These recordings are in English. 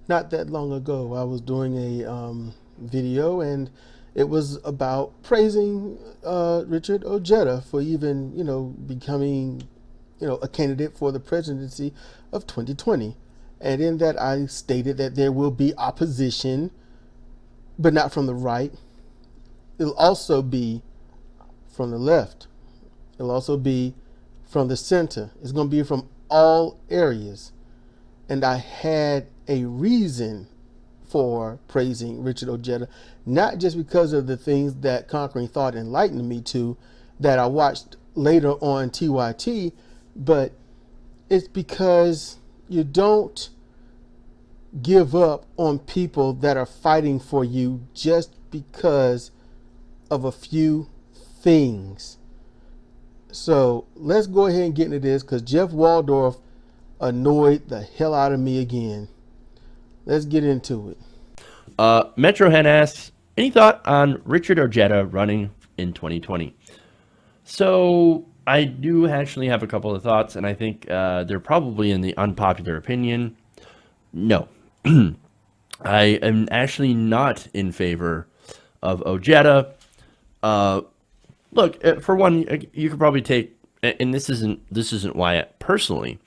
not that long ago, I was doing a video, and it was about praising Richard Ojeda for even, becoming, a candidate for the presidency of 2020. And in that, I stated that there will be opposition, but not from the right. It'll also be from the left. It'll also be from the center. It's going to be from all areas. And I had a reason for praising Richard Ojeda, not just because of the things that Conquering Thought enlightened me to that I watched later on TYT, but it's because you don't give up on people that are fighting for you just because of a few things. So let's go ahead and get into this, because Jeff Waldorf annoyed the hell out of me again. Let's get into it. Metrohen asks, any thought on Richard Ojeda running in 2020? So I do actually have a couple of thoughts, and I think they're probably in the unpopular opinion. No. I am actually not in favor of Ojeda. Look, for one, you could probably take, and this isn't Wyatt personally,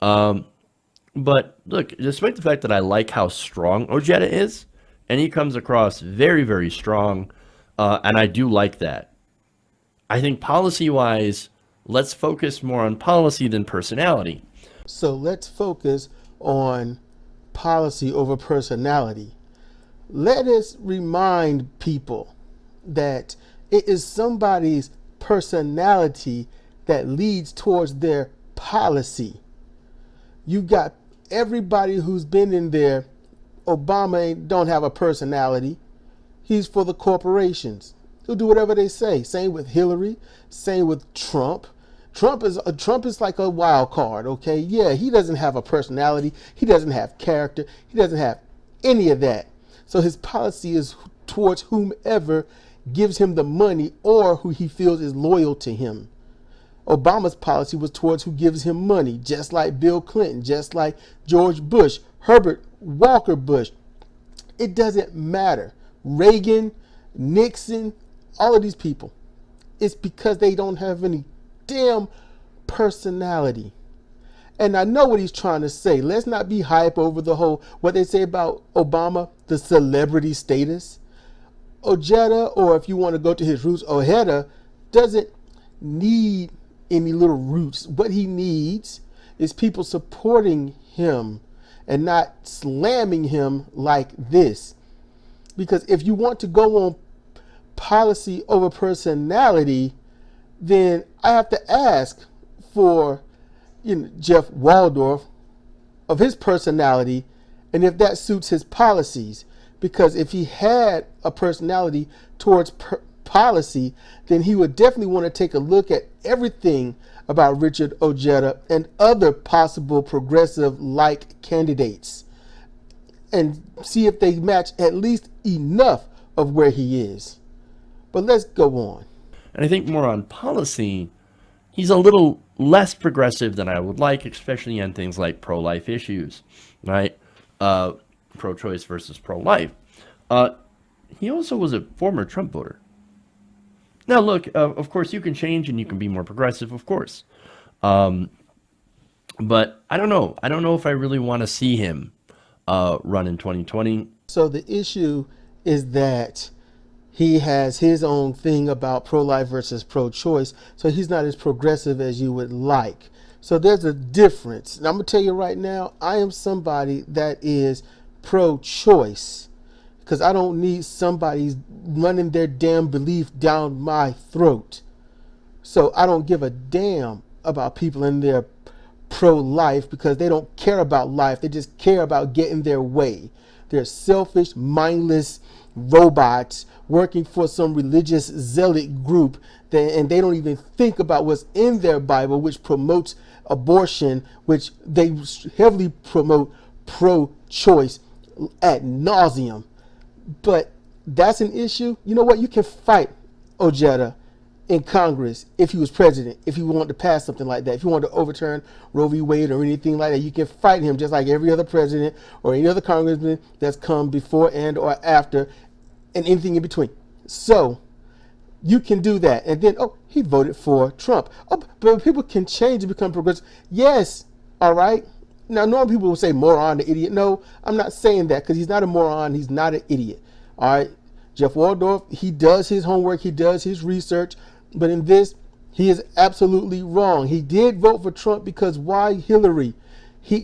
but look, despite the fact that I like how strong Ojeda is, and he comes across very, very strong, and I do like that. I think policy-wise, let's focus more on policy than personality. So let's focus on policy over personality. Let us remind people that it is somebody's personality that leads towards their policy. You got everybody who's been in there. Obama don't have a personality. He's for the corporations. He'll do whatever they say. Same with Hillary. Same with Trump. Trump is like a wild card, okay? Yeah, he doesn't have a personality. He doesn't have character. He doesn't have any of that. So his policy is towards whomever gives him the money or who he feels is loyal to him. Obama's policy was towards who gives him money, just like Bill Clinton, just like George Bush, Herbert Walker Bush. It doesn't matter. Reagan, Nixon, all of these people. It's because they don't have any damn personality. And I know what he's trying to say. Let's not be hype over the whole, what they say about Obama, the celebrity status. Ojeda, or if you want to go to his roots, Ojeda doesn't need any little roots. What he needs is people supporting him and not slamming him like this. Because if you want to go on policy over personality, then I have to ask for Jeff Waldorf of his personality and if that suits his policies. Because if he had a personality towards policy, then he would definitely want to take a look at everything about Richard Ojeda and other possible progressive-like candidates and see if they match at least enough of where he is. But let's go on. And I think more on policy, he's a little less progressive than I would like, especially on things like pro-life issues, right? Pro-choice versus pro-life. He also was a former Trump voter. Now, look, of course, you can change and you can be more progressive, of course. But I don't know. I don't know if I really want to see him run in 2020. So the issue is that he has his own thing about pro-life versus pro-choice. So he's not as progressive as you would like. So there's a difference. And I'm going to tell you right now, I am somebody that is pro-choice. Because I don't need somebody running their damn belief down my throat. So I don't give a damn about people in their pro-life because they don't care about life. They just care about getting their way. They're selfish, mindless robots working for some religious zealot group and they don't even think about what's in their Bible, which promotes abortion, which they heavily promote pro-choice ad nauseum. But that's an issue. You know what? You can fight Ojeda in Congress if he was president, if he wanted to pass something like that, if he wanted to overturn Roe v. Wade or anything like that. You can fight him just like every other president or any other congressman that's come before and or after and anything in between. So you can do that. And then, oh, he voted for Trump. Oh, but people can change and become progressive. Yes, all right. Now, normally people will say moron, the idiot. No, I'm not saying that because he's not a moron. He's not an idiot. All right. Jeff Waldorf, he does his homework. He does his research. But in this, he is absolutely wrong. He did vote for Trump because why Hillary?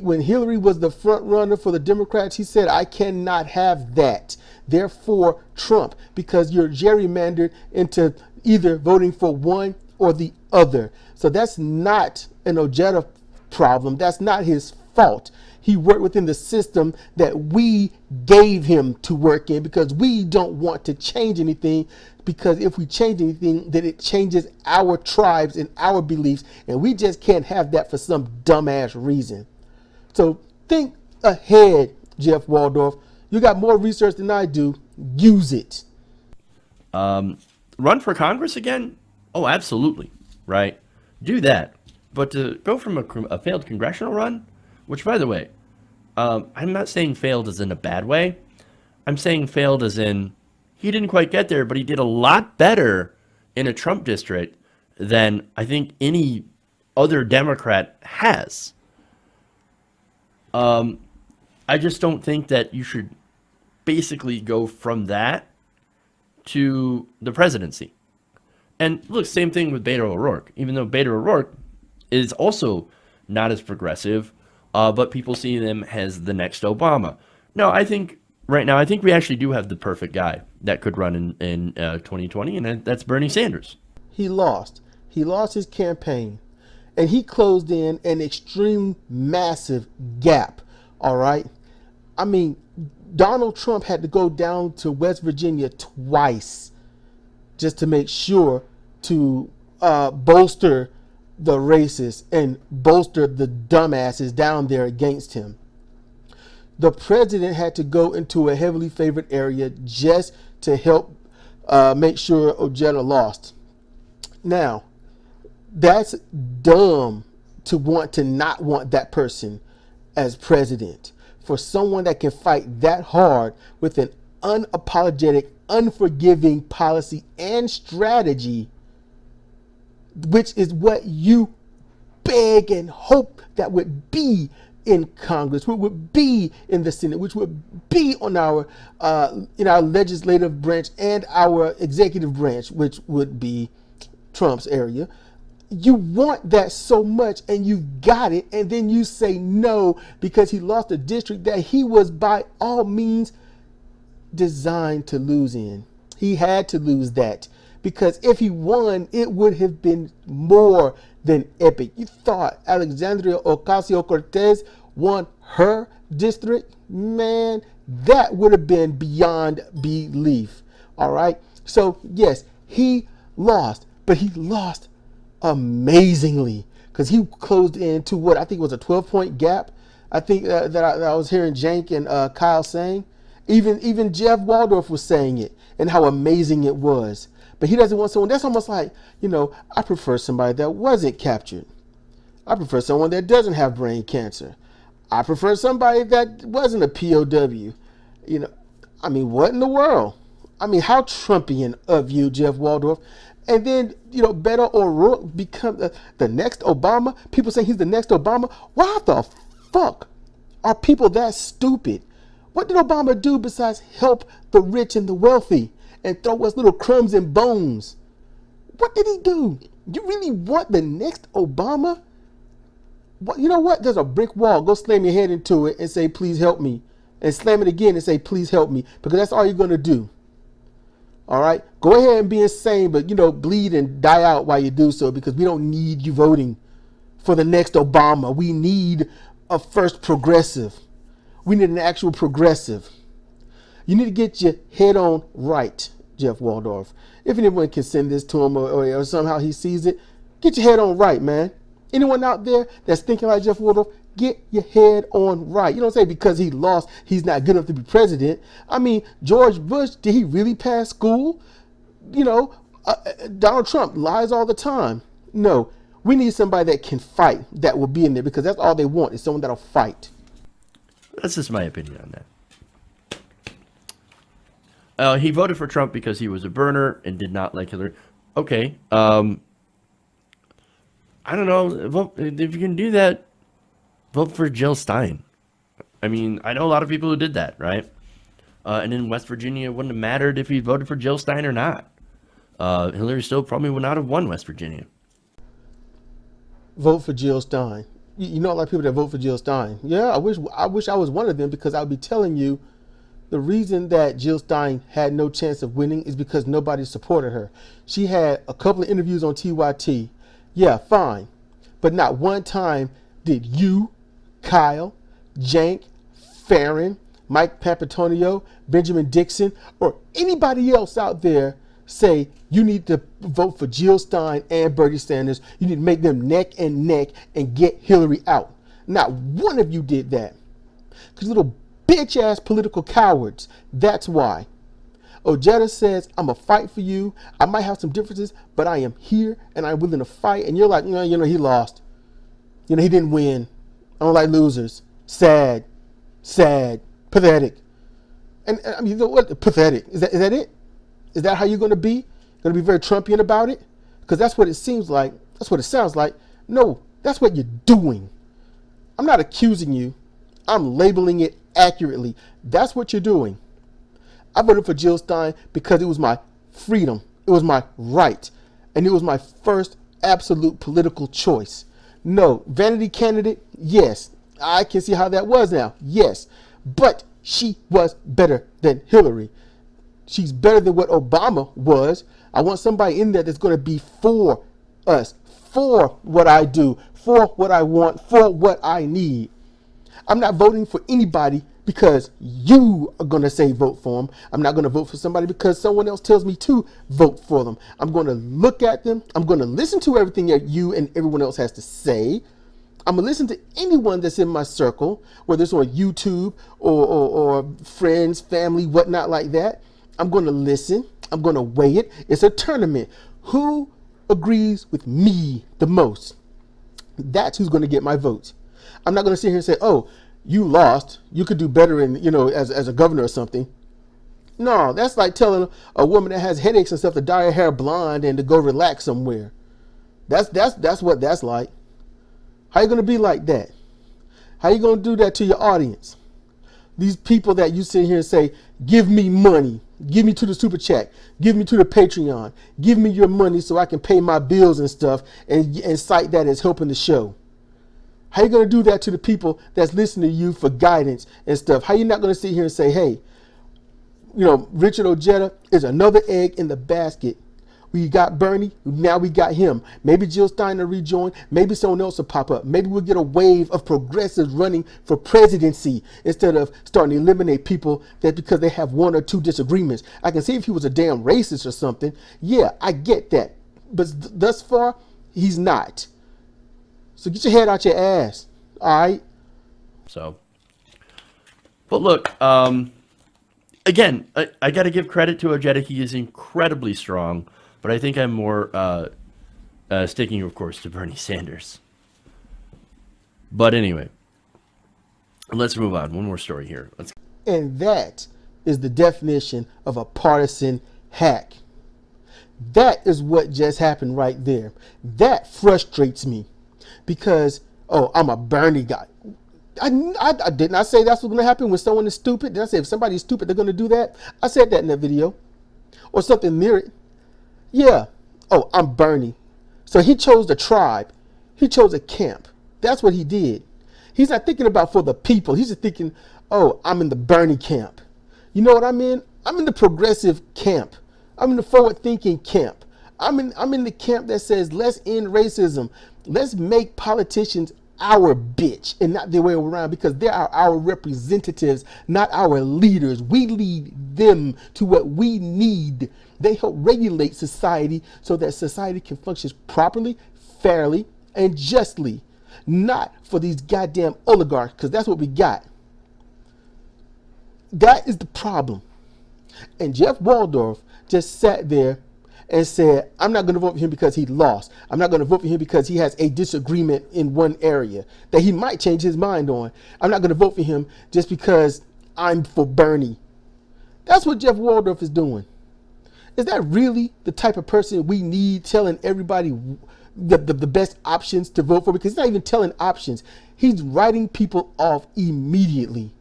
When Hillary was the front runner for the Democrats, he said, I cannot have that. Therefore, Trump, because you're gerrymandered into either voting for one or the other. So that's not an Ojeda problem. That's not his fault. He worked within the system that we gave him to work in because we don't want to change anything, because if we change anything, then it changes our tribes and our beliefs, and we just can't have that for some dumbass reason. So think ahead, Jeff Waldorf. You got more research than I do. Use it. Run for Congress again? Oh, absolutely. Right? Do that. But to go from a failed congressional run, which, by the way, I'm not saying failed as in a bad way. I'm saying failed as in he didn't quite get there, but he did a lot better in a Trump district than I think any other Democrat has. I just don't think that you should basically go from that to the presidency. And look, same thing with Beto O'Rourke. Even though Beto O'Rourke is also not as progressive, but people see him as the next Obama. No, I think right now, I think we actually do have the perfect guy that could run in 2020, and that's Bernie Sanders. He lost. He lost his campaign, and he closed in an extreme, massive gap. All right. I mean, Donald Trump had to go down to West Virginia twice just to make sure to bolster the racists and bolster the dumbasses down there against him. The president had to go into a heavily favored area just to help make sure Ojeda lost. Now, that's dumb to want to not want that person as president. For someone that can fight that hard with an unapologetic, unforgiving policy and strategy, which is what you beg and hope that would be in Congress, which would be in the Senate, which would be on our in our legislative branch and our executive branch, which would be Trump's area. You want that so much and you got it, and then you say no because he lost a district that he was by all means designed to lose in. He had to lose that because if he won, it would have been more than epic. You thought Alexandria Ocasio-Cortez won her district? Man, that would have been beyond belief. All right. So yes, he lost, but he lost amazingly because he closed into what I think was a 12-point gap. I think that I was hearing Jank and Kyle saying. Even Jeff Waldorf was saying it and how amazing it was. But he doesn't want someone. That's almost like, I prefer somebody that wasn't captured. I prefer someone that doesn't have brain cancer. I prefer somebody that wasn't a POW. I mean, what in the world? I mean, how Trumpian of you, Jeff Waldorf. And then, Beto O'Rourke become the next Obama. People say he's the next Obama. Why the fuck are people that stupid? What did Obama do besides help the rich and the wealthy and throw us little crumbs and bones? What did he do? You really want the next Obama? What, you know what? There's a brick wall. Go slam your head into it and say, please help me. And slam it again and say, please help me. Because that's all you're going to do. All right? Go ahead and be insane, but, bleed and die out while you do so, because we don't need you voting for the next Obama. We need a first progressive. We need an actual progressive. You need to get your head on right, Jeff Waldorf. If anyone can send this to him or somehow he sees it, get your head on right, man. Anyone out there that's thinking like Jeff Waldorf, get your head on right. You don't say because he lost, he's not good enough to be president. I mean, George Bush, did he really pass school? Donald Trump lies all the time. No, we need somebody that can fight that will be in there, because that's all they want is someone that'll fight. That's just my opinion on that. He voted for Trump because he was a burner and did not like Hillary. Okay. I don't know. If you can do that, vote for Jill Stein. I mean, I know a lot of people who did that, right? And in West Virginia, it wouldn't have mattered if he voted for Jill Stein or not. Hillary still probably would not have won West Virginia. Vote for Jill Stein. You know a lot of people that vote for Jill Stein. Yeah, I wish I was one of them, because I would be telling you the reason that Jill Stein had no chance of winning is because nobody supported her. She had a couple of interviews on TYT. Yeah, fine. But not one time did you, Kyle, Jank, Farron, Mike Papantonio, Benjamin Dixon, or anybody else out there say you need to vote for Jill Stein and Bernie Sanders. You need to make them neck and neck and get Hillary out. Not one of you did that. Because little bitch ass political cowards. That's why. Ojeda says, I'm going to fight for you. I might have some differences, but I am here and I'm willing to fight. And you're like, he lost. He didn't win. I don't like losers. Sad. Pathetic. And I mean, what? Pathetic. Is that it? Is that how you're going to be? Going to be very Trumpian about it? Because that's what it seems like. That's what it sounds like. No, that's what you're doing. I'm not accusing you. I'm labeling it accurately. That's what you're doing. I voted for Jill Stein because it was my freedom. It was my right. And it was my first absolute political choice. No, vanity candidate, yes. I can see how that was now. Yes. But she was better than Hillary. She's better than what Obama was. I want somebody in there that's going to be for us, for what I do, for what I want, for what I need. I'm not voting for anybody because you are going to say vote for them. I'm not going to vote for somebody because someone else tells me to vote for them. I'm going to look at them. I'm going to listen to everything that you and everyone else has to say. I'm going to listen to anyone that's in my circle, whether it's on YouTube or friends, family, whatnot like that. I'm going to listen. I'm going to weigh it. It's a tournament. Who agrees with me the most? That's who's going to get my vote. I'm not going to sit here and say, oh, you lost. You could do better as a governor or something. No, that's like telling a woman that has headaches and stuff to dye her hair blonde and to go relax somewhere. That's what that's like. How you going to be like that? How you going to do that to your audience? These people that you sit here and say, give me money. Give me to the super chat. Give me to the Patreon. Give me your money so I can pay my bills and stuff and cite that as helping the show. How you going to do that to the people that's listening to you for guidance and stuff? How you not going to sit here and say, hey, Richard Ojeda is another egg in the basket. We got Bernie, now we got him. Maybe Jill Stein will rejoin. Maybe someone else will pop up. Maybe we'll get a wave of progressives running for presidency instead of starting to eliminate people that because they have one or two disagreements. I can see if he was a damn racist or something. Yeah, I get that. But thus far, he's not. So get your head out your ass. All right? So, but look, again, I got to give credit to Ojeda. He is incredibly strong. But I think I'm more sticking, of course, to Bernie Sanders. But anyway, let's move on. One more story here. And that is the definition of a partisan hack. That is what just happened right there. That frustrates me because, I'm a Bernie guy. I did not say that's what's going to happen when someone is stupid. Did I say if somebody's stupid, they're going to do that? I said that in that video or something near it. Yeah. Oh, I'm Bernie. So he chose the tribe. He chose a camp. That's what he did. He's not thinking about for the people. He's just thinking, oh, I'm in the Bernie camp. You know what I'm in? I'm in the progressive camp. I'm in the forward-thinking camp. I'm in the camp that says let's end racism. Let's make politicians our bitch and not the way around because they are our representatives, not our leaders. We lead them to what we need. They help regulate society so that society can function properly, fairly, and justly. Not for these goddamn oligarchs, because that's what we got. That is the problem. And Jeff Waldorf just sat there and said, I'm not going to vote for him because he lost. I'm not going to vote for him because he has a disagreement in one area that he might change his mind on. I'm not going to vote for him just because I'm for Bernie. That's what Jeff Waldorf is doing. Is that really the type of person we need telling everybody the best options to vote for? Because he's not even telling options. He's writing people off immediately.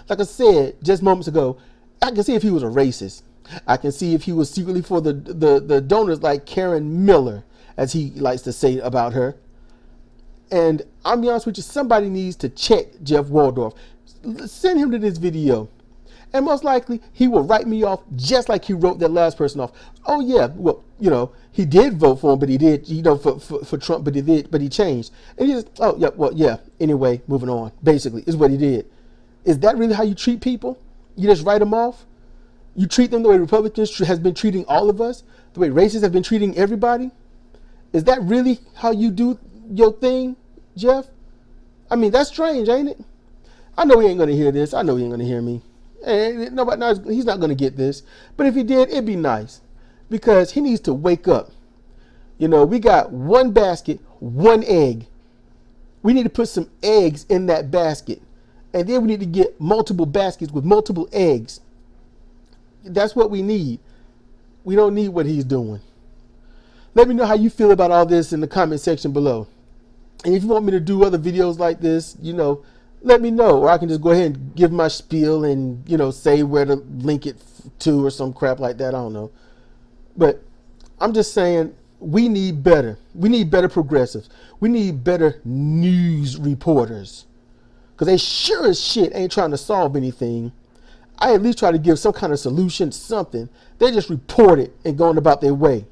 Like I said just moments ago, I can see if he was a racist. I can see if he was secretly for the donors like Karen Miller, as he likes to say about her. And I'll be honest with you, somebody needs to check Jeff Waldorf. Send him to this video. And most likely, he will write me off just like he wrote that last person off. Oh, yeah, well, he did vote for him, but he did, for Trump, but he changed. And he just, oh, yeah, well, yeah, anyway, moving on, basically, is what he did. Is that really how you treat people? You just write them off? You treat them the way Republicans has been treating all of us? The way racists have been treating everybody? Is that really how you do your thing, Jeff? I mean, that's strange, ain't it? I know he ain't going to hear this. I know he ain't going to hear me. And nobody knows, he's not going to get this. But if he did, it'd be nice. Because he needs to wake up. We got one basket, one egg. We need to put some eggs in that basket. And then we need to get multiple baskets with multiple eggs. That's what we need. We don't need what he's doing. Let me know how you feel about all this in the comment section below. And if you want me to do other videos like this, let me know. Or I can just go ahead and give my spiel and, say where to link it to or some crap like that. I don't know. But I'm just saying we need better. We need better progressives. We need better news reporters. Because they sure as shit ain't trying to solve anything. I at least try to give some kind of solution, something. They just report it and going about their way.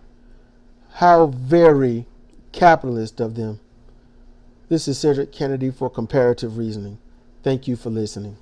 How very capitalist of them. This is Cedric Kennedy for Comparative Reasoning. Thank you for listening.